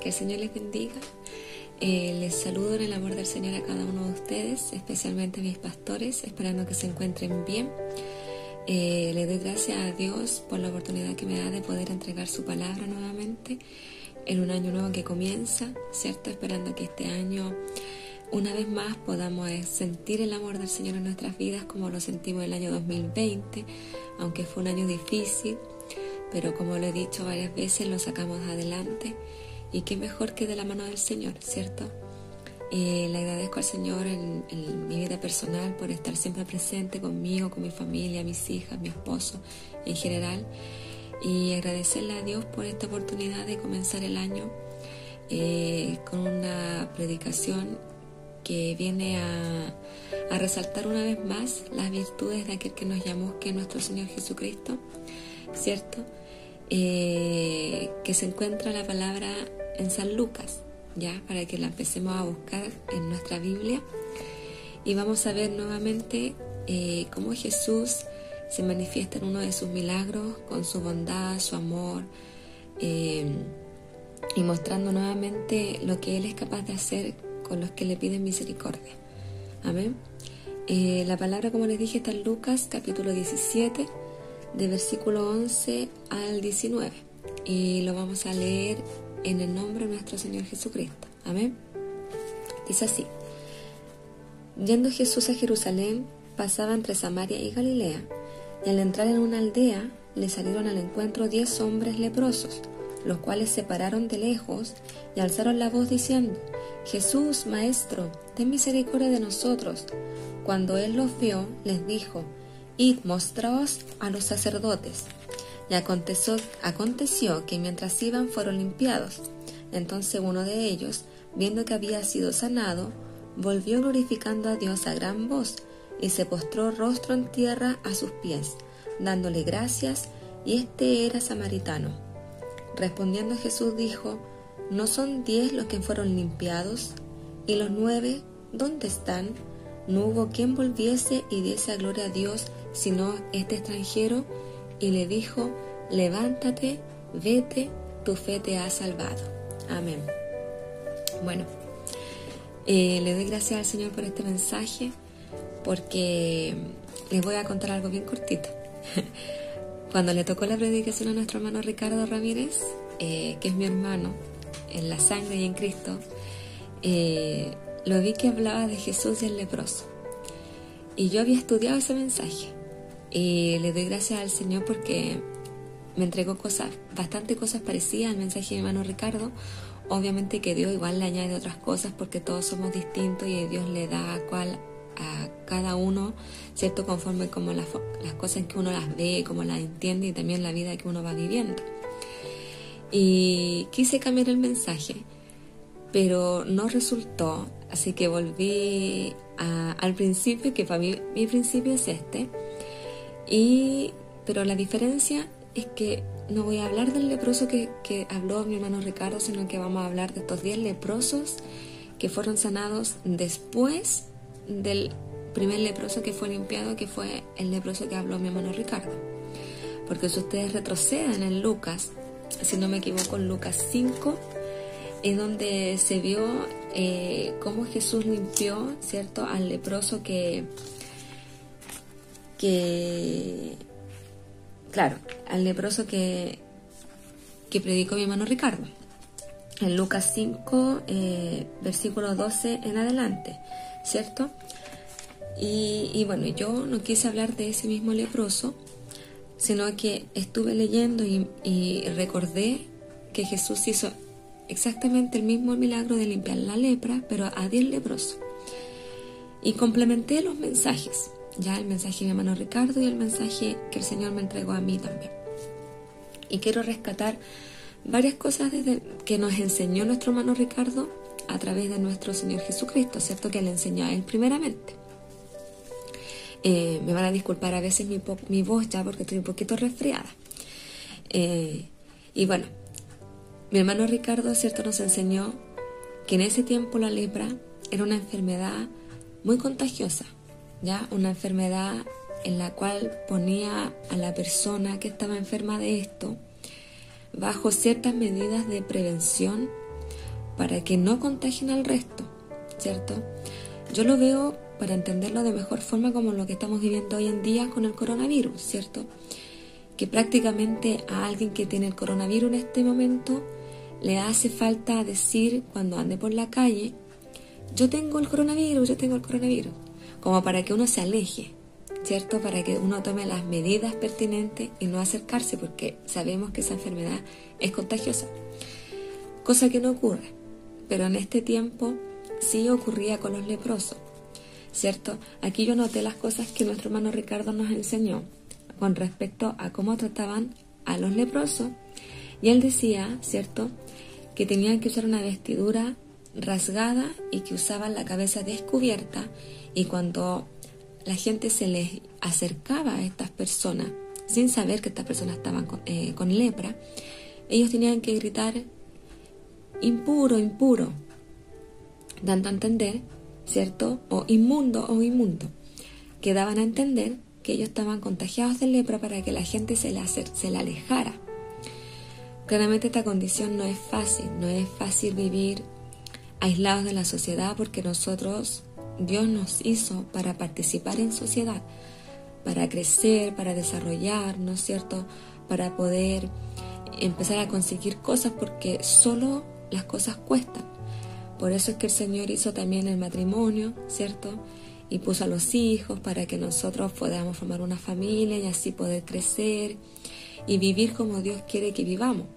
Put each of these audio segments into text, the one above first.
Que el Señor les bendiga. Les saludo en el amor del Señor a cada uno de ustedes, especialmente a mis pastores, esperando que se encuentren bien. Le doy gracias a Dios por la oportunidad que me da de poder entregar su palabra nuevamente en un año nuevo que comienza, ¿cierto? Esperando que este año, una vez más, podamos sentir el amor del Señor en nuestras vidas como lo sentimos el año 2020, aunque fue un año difícil, pero como lo he dicho varias veces, lo sacamos adelante. Y qué mejor que de la mano del Señor, ¿cierto? Le agradezco al Señor en mi vida personal por estar siempre presente conmigo, con mi familia, mis hijas, mi esposo en general. Y agradecerle a Dios por esta oportunidad de comenzar el año con una predicación que viene a resaltar una vez más las virtudes de aquel que nos llamó, que es nuestro Señor Jesucristo, ¿cierto? Que se encuentra la palabra en San Lucas, ya, para que la empecemos a buscar en nuestra Biblia, y vamos a ver nuevamente cómo Jesús se manifiesta en uno de sus milagros con su bondad, su amor, y mostrando nuevamente lo que Él es capaz de hacer con los que le piden misericordia. Amén. La palabra, como les dije, está en Lucas capítulo 17, de versículo 11 al 19, y lo vamos a leer en el nombre de nuestro Señor Jesucristo. Amén. Dice así: Yendo Jesús a Jerusalén, pasaba entre Samaria y Galilea, y al entrar en una aldea, le salieron al encuentro 10 hombres leprosos, los cuales se pararon de lejos y alzaron la voz diciendo: Jesús, Maestro, ten misericordia de nosotros. Cuando él los vio, les dijo: Id, mostraos a los sacerdotes. Y aconteció que mientras iban fueron limpiados. Entonces uno de ellos, viendo que había sido sanado, volvió glorificando a Dios a gran voz, y se postró rostro en tierra a sus pies, dándole gracias, y este era samaritano. Respondiendo Jesús dijo: ¿No son 10 los que fueron limpiados? ¿Y los 9 dónde están? No hubo quien volviese y diese a gloria a Dios, sino este extranjero, y le dijo: levántate, vete, tu fe te ha salvado. Amén. Bueno, le doy gracias al Señor por este mensaje, porque les voy a contar algo bien cortito. Cuando le tocó la predicación a nuestro hermano Ricardo Ramírez, que es mi hermano en la sangre y en Cristo, lo vi que hablaba de Jesús y el leproso, y yo había estudiado ese mensaje, y le doy gracias al Señor porque me entregó bastante cosas parecidas al mensaje de mi hermano Ricardo. Obviamente que Dios igual le añade otras cosas, porque todos somos distintos y Dios le da a cada uno, ¿cierto? Conforme como las cosas que uno las ve, como las entiende, y también la vida que uno va viviendo. Y quise cambiar el mensaje, pero no resultó, así que volví al principio, que para mí mi principio es este. Pero la diferencia es que no voy a hablar del leproso que habló mi hermano Ricardo, sino que vamos a hablar de estos 10 leprosos que fueron sanados después del primer leproso que fue limpiado, que fue el leproso que habló mi hermano Ricardo. Porque si ustedes retroceden en Lucas, si no me equivoco, en Lucas 5, es donde se vio cómo Jesús limpió, ¿cierto?, al leproso al leproso que predicó mi hermano Ricardo. En Lucas 5, versículo 12 en adelante, ¿cierto? Y bueno, yo no quise hablar de ese mismo leproso, sino que estuve leyendo y recordé que Jesús hizo exactamente el mismo milagro de limpiar la lepra, pero a 10 leprosos. Y complementé los mensajes, ya el mensaje de mi hermano Ricardo y el mensaje que el Señor me entregó a mí también. Y quiero rescatar varias cosas que nos enseñó nuestro hermano Ricardo a través de nuestro Señor Jesucristo, ¿cierto? Que le enseñó a él primeramente. Me van a disculpar a veces mi voz ya, porque estoy un poquito resfriada. Y bueno, mi hermano Ricardo, ¿cierto?, nos enseñó que en ese tiempo la lepra era una enfermedad muy contagiosa, ¿ya? Una enfermedad en la cual ponía a la persona que estaba enferma de esto bajo ciertas medidas de prevención para que no contagien al resto, ¿cierto? Yo lo veo, para entenderlo de mejor forma, como lo que estamos viviendo hoy en día con el coronavirus, ¿cierto? Que prácticamente a alguien que tiene el coronavirus en este momento le hace falta decir cuando ande por la calle: yo tengo el coronavirus, como para que uno se aleje, ¿cierto? Para que uno tome las medidas pertinentes y no acercarse, porque sabemos que esa enfermedad es contagiosa, cosa que no ocurre, pero en este tiempo sí ocurría con los leprosos, ¿cierto? Aquí yo noté las cosas que nuestro hermano Ricardo nos enseñó con respecto a cómo trataban a los leprosos, y él decía, ¿cierto?, que tenían que usar una vestidura rasgada y que usaban la cabeza descubierta, y cuando la gente se les acercaba a estas personas sin saber que estas personas estaban con lepra, ellos tenían que gritar: impuro, impuro, dando a entender, ¿cierto?, o inmundo, que daban a entender que ellos estaban contagiados de lepra, para que la gente se la alejara. Claramente esta condición no es fácil vivir aislados de la sociedad, porque Dios nos hizo para participar en sociedad, para crecer, para desarrollar, ¿no es cierto?, para poder empezar a conseguir cosas, porque solo las cosas cuestan. Por eso es que el Señor hizo también el matrimonio, ¿cierto?, y puso a los hijos para que nosotros podamos formar una familia y así poder crecer y vivir como Dios quiere que vivamos.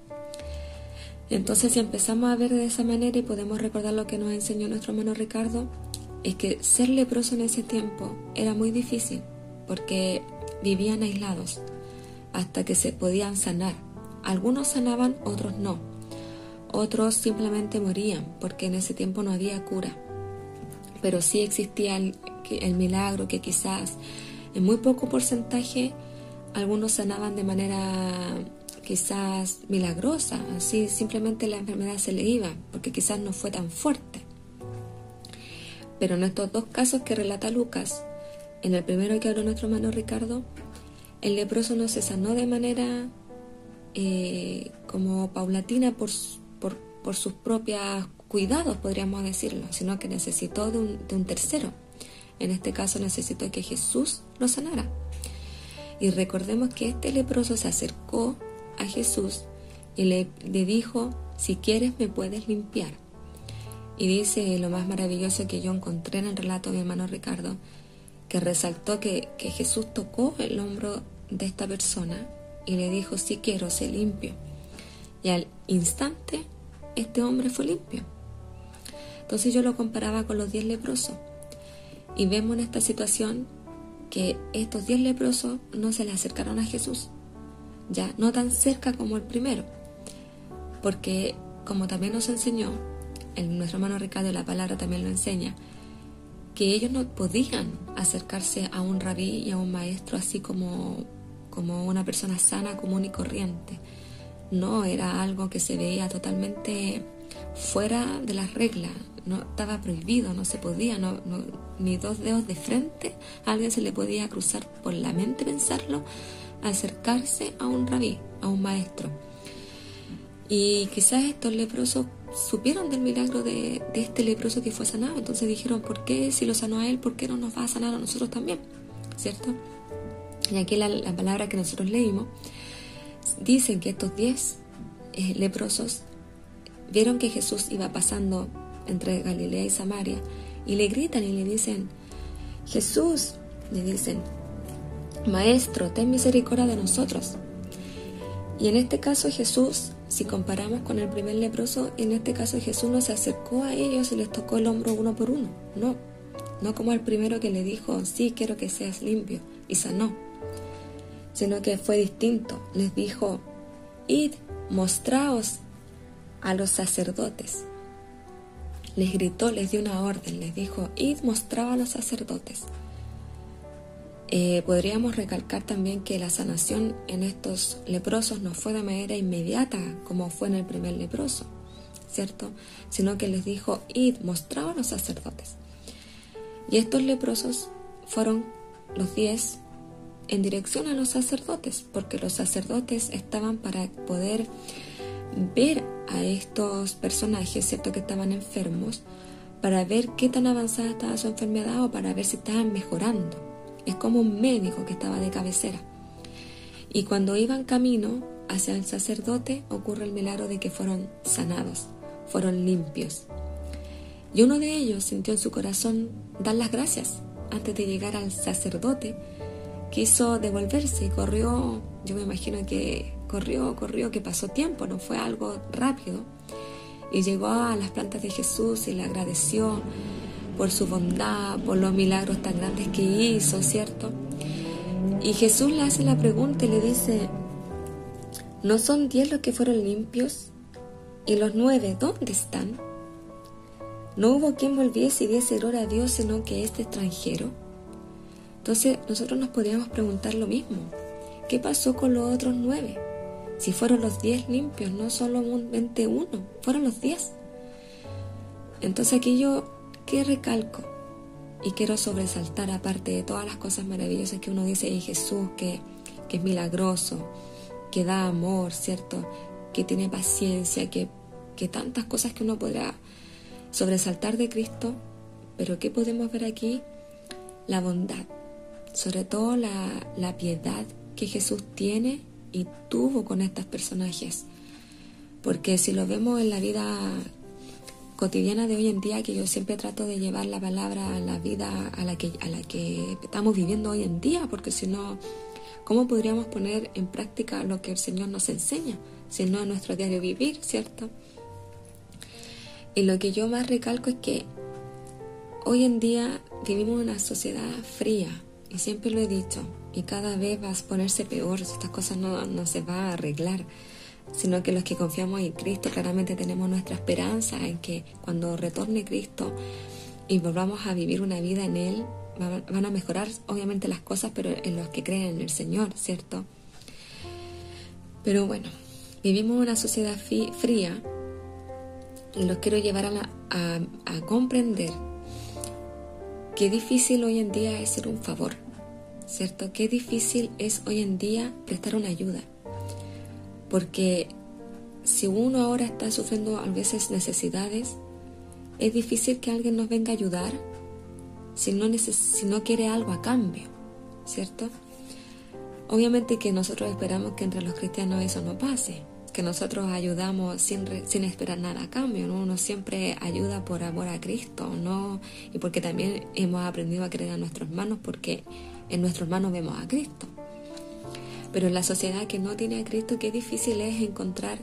Entonces, si empezamos a ver de esa manera y podemos recordar lo que nos enseñó nuestro hermano Ricardo, es que ser leproso en ese tiempo era muy difícil, porque vivían aislados hasta que se podían sanar. Algunos sanaban, otros no. Otros simplemente morían, porque en ese tiempo no había cura. Pero sí existía el milagro, que quizás en muy poco porcentaje algunos sanaban de manera quizás milagrosa, así simplemente la enfermedad se le iba, porque quizás no fue tan fuerte. Pero en estos dos casos que relata Lucas, en el primero que habló nuestro hermano Ricardo, el leproso no se sanó de manera como paulatina por sus propios cuidados, podríamos decirlo, sino que necesitó de un tercero. En este caso necesitó que Jesús lo sanara. Y recordemos que este leproso se acercó a Jesús y le dijo: si quieres me puedes limpiar. Y dice lo más maravilloso que yo encontré en el relato de mi hermano Ricardo, que resaltó que Jesús tocó el hombro de esta persona y le dijo: sí quiero, sé limpio. Y al instante este hombre fue limpio. Entonces yo lo comparaba con los 10 leprosos, y vemos en esta situación que estos 10 leprosos no se le acercaron a Jesús, ya no tan cerca como el primero, porque como también nos enseñó nuestro hermano Ricardo, la palabra también lo enseña, que ellos no podían acercarse a un rabí y a un maestro así como una persona sana, común y corriente. No, era algo que se veía totalmente fuera de las reglas, no estaba prohibido, no se podía, ni 2 dedos de frente a alguien se le podía cruzar por la mente pensarlo, acercarse a un rabí, a un maestro. Y quizás estos leprosos supieron del milagro de este leproso que fue sanado, entonces dijeron: ¿por qué si lo sanó a él, por qué no nos va a sanar a nosotros también? ¿Cierto? Y aquí la palabra que nosotros leímos dicen que estos 10 leprosos vieron que Jesús iba pasando entre Galilea y Samaria, y le gritan y le dicen: Jesús, le dicen, Maestro, ten misericordia de nosotros. Y en este caso Jesús, si comparamos con el primer leproso, en este caso Jesús no se acercó a ellos y les tocó el hombro uno por uno, no como el primero que le dijo: sí, quiero que seas limpio, y sanó, sino que fue distinto. Les dijo: id, mostraos a los sacerdotes. Les gritó, les dio una orden, les dijo: id, mostraos a los sacerdotes. Podríamos recalcar también que la sanación en estos leprosos no fue de manera inmediata como fue en el primer leproso, ¿cierto? Sino que les dijo: id, mostraos a los sacerdotes. Y estos leprosos fueron los 10 en dirección a los sacerdotes, porque los sacerdotes estaban para poder ver a estos personajes, ¿cierto?, que estaban enfermos, para ver qué tan avanzada estaba su enfermedad o para ver si estaban mejorando. Es como un médico que estaba de cabecera. Y cuando iban camino hacia el sacerdote, ocurre el milagro de que fueron sanados, fueron limpios. Y uno de ellos sintió en su corazón dar las gracias. Antes de llegar al sacerdote, quiso devolverse y corrió. Yo me imagino que corrió, que pasó tiempo, no fue algo rápido. Y llegó a las plantas de Jesús y le agradeció por su bondad, por los milagros tan grandes que hizo, ¿cierto? Y Jesús le hace la pregunta y le dice: ¿no son 10 los que fueron limpios? ¿Y los 9 dónde están? ¿No hubo quien volviese y diese gloria a Dios sino que este extranjero? Entonces nosotros nos podríamos preguntar lo mismo. ¿Qué pasó con los otros 9? Si fueron los 10 limpios, no solamente uno, fueron los 10. Entonces aquí yo, ¿qué recalco? Y quiero sobresaltar, aparte de todas las cosas maravillosas que uno dice en Jesús, que es milagroso, que da amor, ¿cierto?, que tiene paciencia, que tantas cosas que uno podrá sobresaltar de Cristo. Pero ¿qué podemos ver aquí? La bondad, sobre todo la piedad que Jesús tiene y tuvo con estos personajes. Porque si lo vemos en la vida cotidiana de hoy en día, que yo siempre trato de llevar la palabra a la vida a la que estamos viviendo hoy en día, porque si no, ¿cómo podríamos poner en práctica lo que el Señor nos enseña? Si no en nuestro diario vivir, ¿cierto? Y lo que yo más recalco es que hoy en día vivimos en una sociedad fría, y siempre lo he dicho, y cada vez va a ponerse peor. Estas cosas no se van a arreglar, sino que los que confiamos en Cristo claramente tenemos nuestra esperanza en que cuando retorne Cristo y volvamos a vivir una vida en Él, van a mejorar obviamente las cosas, pero en los que creen en el Señor, ¿cierto? Pero bueno, vivimos en una sociedad fría, y los quiero llevar a comprender qué difícil hoy en día es hacer un favor, ¿cierto? Qué difícil es hoy en día prestar una ayuda. Porque si uno ahora está sufriendo a veces necesidades, es difícil que alguien nos venga a ayudar si no quiere algo a cambio, ¿cierto? Obviamente que nosotros esperamos que entre los cristianos eso no pase, que nosotros ayudamos sin esperar nada a cambio, ¿no? Uno siempre ayuda por amor a Cristo, ¿no? Y porque también hemos aprendido a creer a nuestros hermanos, porque en nuestros hermanos vemos a Cristo. Pero en la sociedad que no tiene a Cristo, qué difícil es encontrar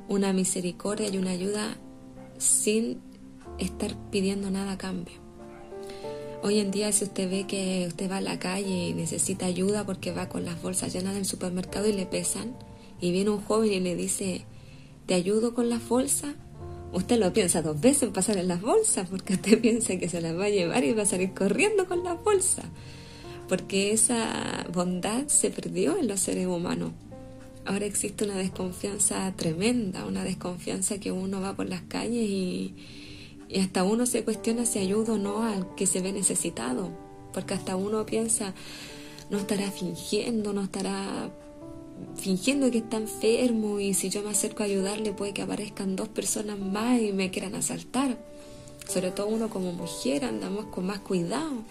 una misericordia y una ayuda sin estar pidiendo nada a cambio. Hoy en día, si usted ve que usted va a la calle y necesita ayuda porque va con las bolsas llenas del supermercado y le pesan, y viene un joven y le dice: ¿te ayudo con las bolsas?, usted lo piensa 2 veces en pasar en las bolsas, porque usted piensa que se las va a llevar y va a salir corriendo con las bolsas, porque esa bondad se perdió en los seres humanos. Ahora existe una desconfianza tremenda, una desconfianza que uno va por las calles y hasta uno se cuestiona si ayuda o no al que se ve necesitado, porque hasta uno piensa: no estará fingiendo que está enfermo, y si yo me acerco a ayudarle puede que aparezcan 2 personas más y me quieran asaltar. Sobre todo uno como mujer andamos con más cuidado.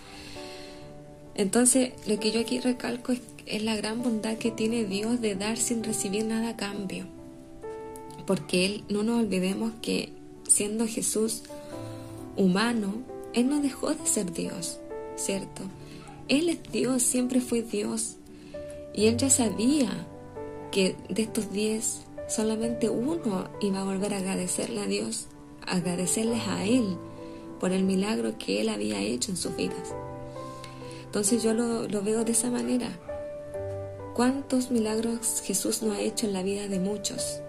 Entonces lo que yo aquí recalco es la gran bondad que tiene Dios de dar sin recibir nada a cambio, porque Él, no nos olvidemos que siendo Jesús humano, Él no dejó de ser Dios, ¿cierto? Él es Dios, siempre fue Dios, y Él ya sabía que de estos 10 solamente uno iba a volver a agradecerle a Dios, agradecerles a Él por el milagro que Él había hecho en sus vidas. Entonces yo lo veo de esa manera. ¿Cuántos milagros Jesús no ha hecho en la vida de muchos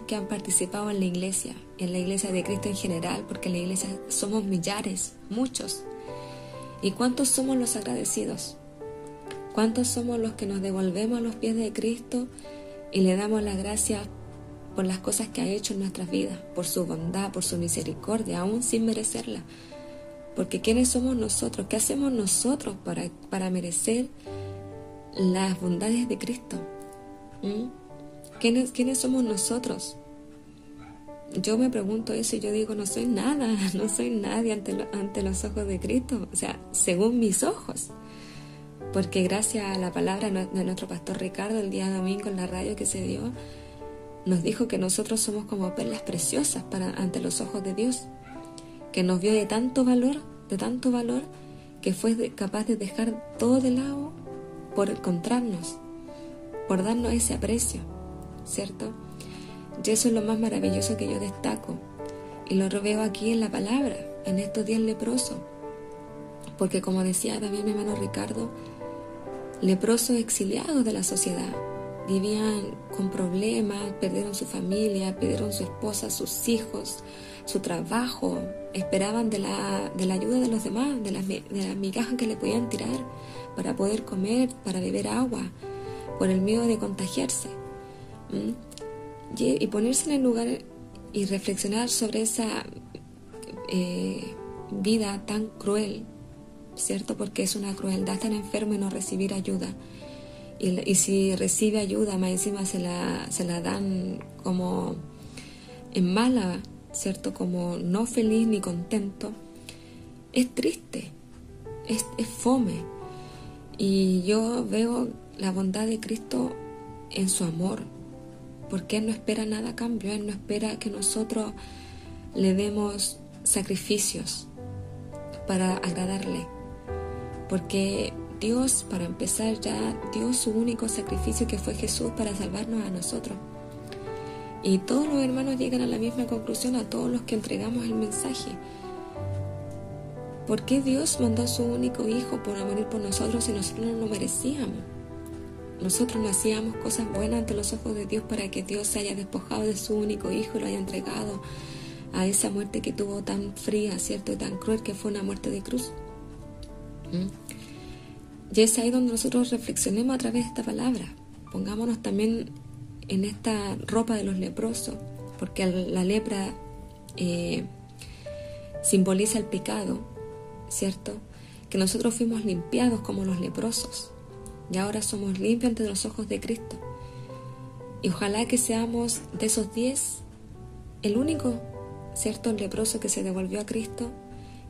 que han participado en la iglesia de Cristo en general, porque en la iglesia somos millares, muchos? ¿Y cuántos somos los agradecidos? ¿Cuántos somos los que nos devolvemos a los pies de Cristo y le damos las gracias por las cosas que ha hecho en nuestras vidas, por su bondad, por su misericordia, aún sin merecerla? Porque ¿quiénes somos nosotros? ¿Qué hacemos nosotros para merecer las bondades de Cristo? ¿Quiénes somos nosotros? Yo me pregunto eso y yo digo, no soy nada, no soy nadie ante los ojos de Cristo, o sea, según mis ojos. Porque gracias a la palabra de nuestro pastor Ricardo el día domingo en la radio que se dio, nos dijo que nosotros somos como perlas preciosas ante los ojos de Dios, que nos vio de tanto valor, que fue capaz de dejar todo de lado por encontrarnos, por darnos ese aprecio, ¿cierto? Y eso es lo más maravilloso que yo destaco, y lo veo aquí en la palabra, en estos 10 leprosos, porque como decía también mi hermano Ricardo, leprosos exiliados de la sociedad, vivían con problemas, perdieron su familia, perdieron su esposa, sus hijos, su trabajo, esperaban de la ayuda de los demás, de las migajas que le podían tirar para poder comer, para beber agua, por el miedo de contagiarse. Y ponerse en el lugar y reflexionar sobre esa vida tan cruel, ¿cierto? Porque es una crueldad estar enfermo y no recibir ayuda. Y si recibe ayuda, más encima se la dan como en mala, ¿cierto? Como no feliz ni contento. Es triste, es fome. Y yo veo la bondad de Cristo en su amor, porque Él no espera nada a cambio, Él no espera que nosotros le demos sacrificios para agradarle, porque Dios, para empezar, ya dio su único sacrificio, que fue Jesús, para salvarnos a nosotros. Y todos los hermanos llegan a la misma conclusión, a todos los que entregamos el mensaje. ¿Por qué Dios mandó a su único Hijo para morir por nosotros si nosotros no lo merecíamos? Nosotros no hacíamos cosas buenas ante los ojos de Dios para que Dios se haya despojado de su único Hijo y lo haya entregado a esa muerte que tuvo tan fría, ¿cierto? Y tan cruel, que fue una muerte de cruz. Y es ahí donde nosotros reflexionemos a través de esta palabra. Pongámonos también en esta ropa de los leprosos, porque la lepra simboliza el pecado, ¿cierto? Que nosotros fuimos limpiados como los leprosos, y ahora somos limpios ante los ojos de Cristo. Y ojalá que seamos de esos 10 el único, ¿cierto?, el leproso que se devolvió a Cristo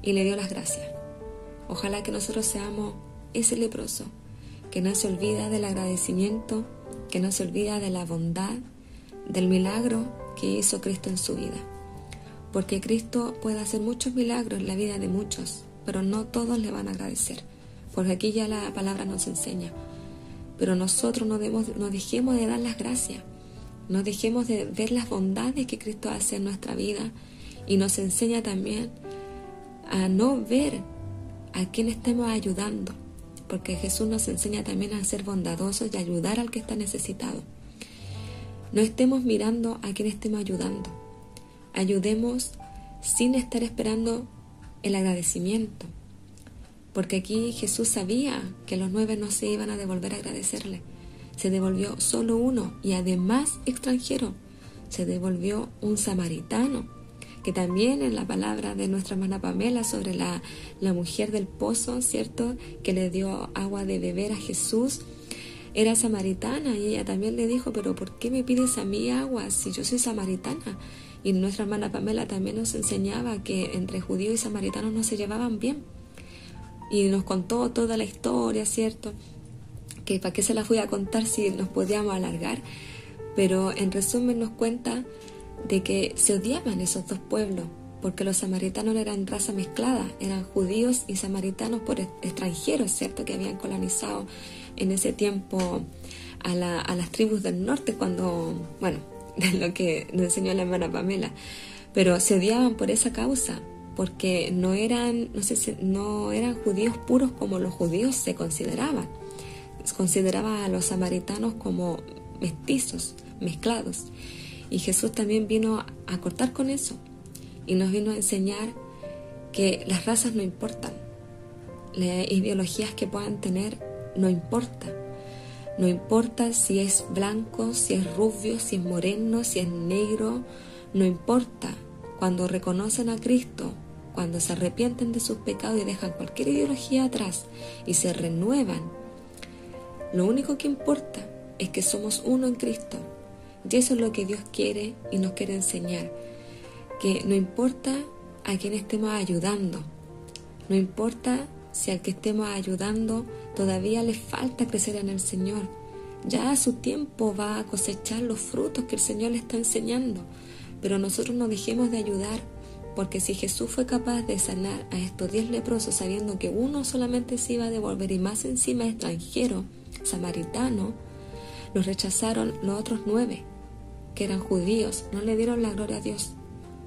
y le dio las gracias. Ojalá que nosotros seamos ese leproso que no se olvida del agradecimiento, que no se olvida de la bondad, del milagro que hizo Cristo en su vida. Porque Cristo puede hacer muchos milagros en la vida de muchos, pero no todos le van a agradecer, porque aquí ya la palabra nos enseña. Pero nosotros no dejemos de dar las gracias, no dejemos de ver las bondades que Cristo hace en nuestra vida, y nos enseña también a no ver a quien estemos ayudando, porque Jesús nos enseña también a ser bondadosos y ayudar al que está necesitado. No estemos mirando a quien estemos ayudando, ayudemos sin estar esperando el agradecimiento, porque aquí Jesús sabía que los 9 no se iban a devolver a agradecerle. Se devolvió solo uno, y además extranjero. Se devolvió un samaritano, que también en la palabra de nuestra hermana Pamela sobre la mujer del pozo, ¿cierto?, que le dio agua de beber a Jesús, era samaritana, y ella también le dijo, pero ¿por qué me pides a mí agua si yo soy samaritana? Y nuestra hermana Pamela también nos enseñaba que entre judíos y samaritanos no se llevaban bien, y nos contó toda la historia, ¿cierto?, que para qué se la fui a contar si nos podíamos alargar, pero en resumen nos cuenta de que se odiaban esos dos pueblos, porque los samaritanos eran raza mezclada, eran judíos y samaritanos por extranjeros, ¿cierto?, que habían colonizado en ese tiempo a las tribus del norte, cuando, bueno, de lo que nos enseñó la hermana Pamela, pero se odiaban por esa causa, porque no eran judíos puros como los judíos se consideraban. Se consideraba a los samaritanos como mestizos, mezclados. Y Jesús también vino a cortar con eso, y nos vino a enseñar que las razas no importan, las ideologías que puedan tener no importa. No importa si es blanco, si es rubio, si es moreno, si es negro, no importa. Cuando reconocen a Cristo, cuando se arrepienten de sus pecados y dejan cualquier ideología atrás y se renuevan, lo único que importa es que somos uno en Cristo. Y eso es lo que Dios quiere y nos quiere enseñar. Que no importa a quién estemos ayudando, no importa si al que estemos ayudando todavía le falta crecer en el Señor. Ya a su tiempo va a cosechar los frutos que el Señor le está enseñando. Pero nosotros no dejemos de ayudar, porque si Jesús fue capaz de sanar a estos 10 leprosos sabiendo que uno solamente se iba a devolver y más encima extranjero, samaritano, los rechazaron los otros 9, que eran judíos, no le dieron la gloria a Dios,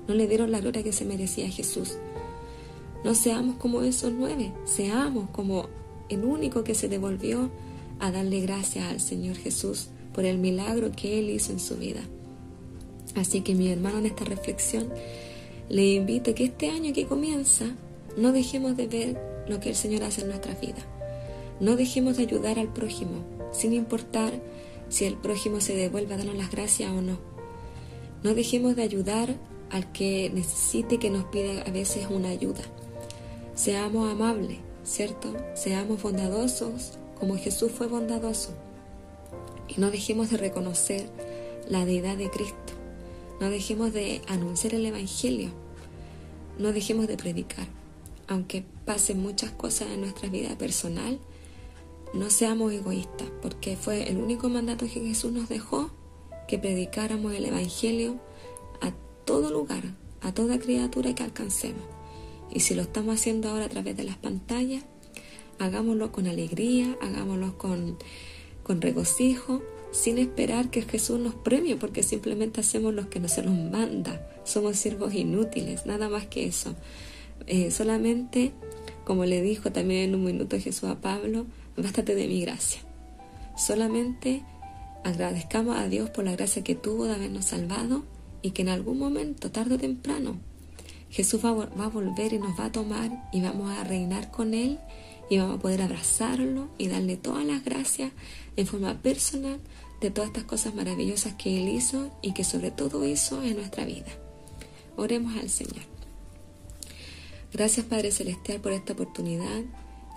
no le dieron la gloria que se merecía Jesús. No seamos como esos 9, seamos como el único que se devolvió a darle gracias al Señor Jesús por el milagro que Él hizo en su vida. Así que mi hermano, en esta reflexión le invito a que este año que comienza no dejemos de ver lo que el Señor hace en nuestra vida. No dejemos de ayudar al prójimo, sin importar si el prójimo se devuelve a darnos las gracias o no. No dejemos de ayudar al que necesite, que nos pida a veces una ayuda. Seamos amables, ¿cierto? Seamos bondadosos como Jesús fue bondadoso. Y no dejemos de reconocer la deidad de Cristo. No dejemos de anunciar el Evangelio. No dejemos de predicar. Aunque pasen muchas cosas en nuestra vida personal, no seamos egoístas, porque fue el único mandato que Jesús nos dejó, que predicáramos el Evangelio a todo lugar, a toda criatura que alcancemos. Y si lo estamos haciendo ahora a través de las pantallas, hagámoslo con alegría, hagámoslo con regocijo, sin esperar que Jesús nos premie, porque simplemente hacemos lo que no se nos manda. Somos siervos inútiles, nada más que eso. Solamente, como le dijo también en un minuto Jesús a Pablo, bástate de mi gracia. Solamente agradezcamos a Dios por la gracia que tuvo de habernos salvado, y que en algún momento, tarde o temprano, Jesús va a volver y nos va a tomar y vamos a reinar con Él, y vamos a poder abrazarlo y darle todas las gracias en forma personal de todas estas cosas maravillosas que Él hizo y que sobre todo hizo en nuestra vida. Oremos al Señor. Gracias, Padre Celestial, por esta oportunidad.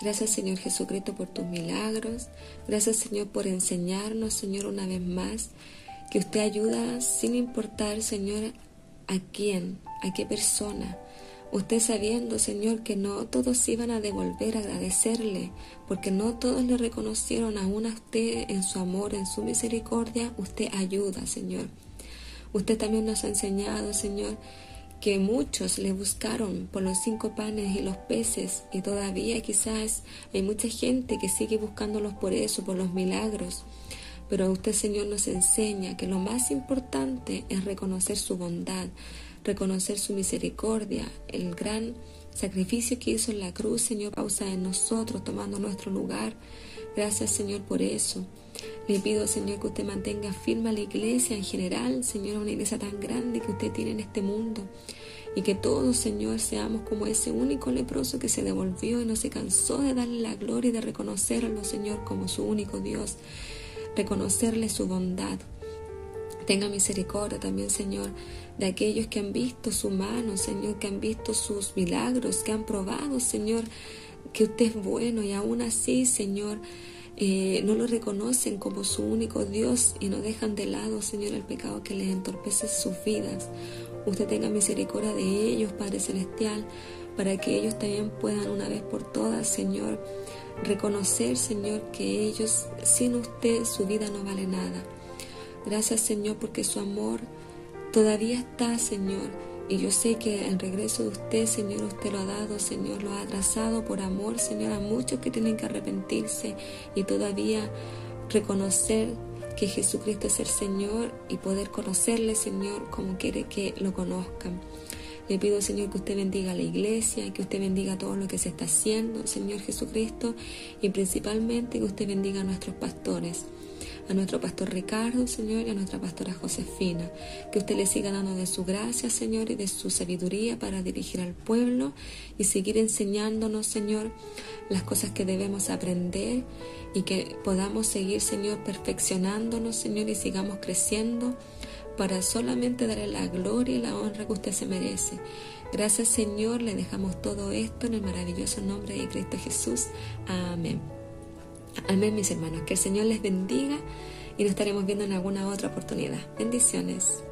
Gracias, Señor Jesucristo, por tus milagros. Gracias, Señor, por enseñarnos, Señor, una vez más, que usted ayuda sin importar, Señor, a quién, a qué persona. Usted sabiendo, Señor, que no todos iban a devolver a agradecerle, porque no todos le reconocieron aún a usted en su amor, en su misericordia. Usted ayuda, Señor. Usted también nos ha enseñado, Señor, que muchos le buscaron por los 5 panes y los peces, y todavía quizás hay mucha gente que sigue buscándolos por eso, por los milagros. Pero usted, Señor, nos enseña que lo más importante es reconocer su bondad, reconocer su misericordia, el gran sacrificio que hizo en la cruz, Señor, pausa en nosotros, tomando nuestro lugar. Gracias, Señor, por eso. Le pido, Señor, que usted mantenga firme a la iglesia en general, Señor, una iglesia tan grande que usted tiene en este mundo. Y que todos, Señor, seamos como ese único leproso que se devolvió y no se cansó de darle la gloria y de reconocerlo, Señor, como su único Dios. Reconocerle su bondad. Tenga misericordia también, Señor, de aquellos que han visto su mano, Señor, que han visto sus milagros, que han probado, Señor, que usted es bueno, y aún así, Señor, no lo reconocen como su único Dios y no dejan de lado, Señor, el pecado que les entorpece sus vidas. Usted tenga misericordia de ellos, Padre Celestial, para que ellos también puedan una vez por todas, Señor, reconocer, Señor, que ellos, sin usted, su vida no vale nada. Gracias, Señor, porque su amor todavía está, Señor, y yo sé que el regreso de usted, Señor, usted lo ha dado, Señor, lo ha atrasado por amor, Señor, a muchos que tienen que arrepentirse y todavía reconocer que Jesucristo es el Señor y poder conocerle, Señor, como quiere que lo conozcan. Le pido, Señor, que usted bendiga a la iglesia, que usted bendiga todo lo que se está haciendo, Señor Jesucristo, y principalmente que usted bendiga a nuestros pastores, a nuestro pastor Ricardo, Señor, y a nuestra pastora Josefina. Que usted le siga dando de su gracia, Señor, y de su sabiduría para dirigir al pueblo y seguir enseñándonos, Señor, las cosas que debemos aprender, y que podamos seguir, Señor, perfeccionándonos, Señor, y sigamos creciendo para solamente darle la gloria y la honra que usted se merece. Gracias, Señor, le dejamos todo esto en el maravilloso nombre de Cristo Jesús. Amén. Amén, mis hermanos. Que el Señor les bendiga y nos estaremos viendo en alguna otra oportunidad. Bendiciones.